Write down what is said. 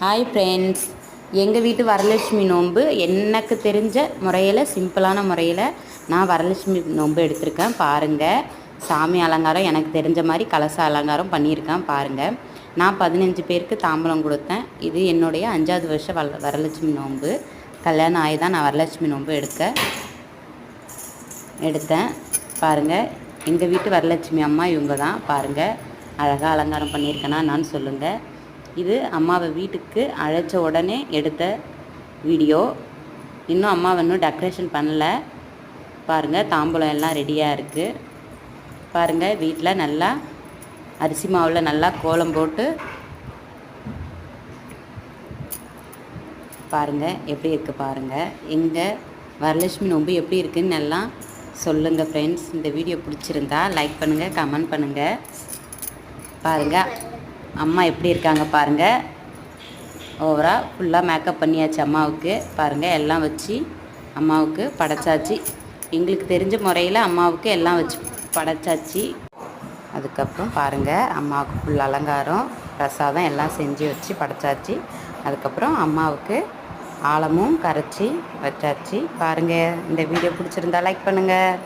Hi friends, எங்கள் வீட்டு வரலட்சுமி நோன்பு எனக்கு தெரிஞ்ச முறையில், சிம்பிளான முறையில் நான் வரலட்சுமி நோன்பு எடுத்திருக்கேன். பாருங்கள், சாமி அலங்காரம் எனக்கு தெரிஞ்ச மாதிரி கலச அலங்காரம் பண்ணியிருக்கேன். பாருங்கள், நான் 15 பேருக்கு தாம்பூலம் கொடுத்தேன். இது என்னுடைய 5வது வருஷம் வரலட்சுமி நோன்பு. கல்யாணம் ஆகி தான் நான் வரலட்சுமி நோன்பு எடுத்தேன். பாருங்கள், எங்கள் வீட்டு வரலட்சுமி அம்மா இவங்க தான். பாருங்கள், அழகாக அலங்காரம் பண்ணியிருக்கேன்னா நான் சொல்லுங்கள். இது அம்மாவை வீட்டுக்கு அழைச்ச உடனே எடுத்த வீடியோ. இன்னும் அம்மாவை இன்னும் டெக்கரேஷன் பண்ணல. பாருங்கள், தாம்பூலம் எல்லாம் ரெடியாக இருக்குது. பாருங்கள், வீட்டில் நல்லா அரிசி மாவில் நல்லா கோலம் போட்டு பாருங்கள் எப்படி இருக்குது. பாருங்கள், எங்கள் வரலட்சுமி நோன்பு எப்படி இருக்குதுன்னு எல்லாம் சொல்லுங்கள் ஃப்ரெண்ட்ஸ். இந்த வீடியோ பிடிச்சிருந்தா லைக் பண்ணுங்கள், கமெண்ட் பண்ணுங்கள். பாருங்கள், அம்மா எப்படி இருக்காங்க பாருங்கள். ஓவராக ஃபுல்லாக மேக்கப் பண்ணியாச்சு அம்மாவுக்கு. பாருங்கள், எல்லாம் வச்சு அம்மாவுக்கு படைச்சாச்சு. எங்களுக்கு தெரிஞ்ச முறையில் அம்மாவுக்கு எல்லாம் வச்சு படைச்சாச்சு. அதுக்கப்புறம் பாருங்கள், அம்மாவுக்கு ஃபுல் அலங்காரம், பிரசாதம் எல்லாம் செஞ்சு வச்சு படைச்சாச்சு. அதுக்கப்புறம் அம்மாவுக்கு ஆலமும் கரைச்சி வச்சாச்சு. பாருங்கள், இந்த வீடியோ பிடிச்சிருந்தா லைக் பண்ணுங்கள்.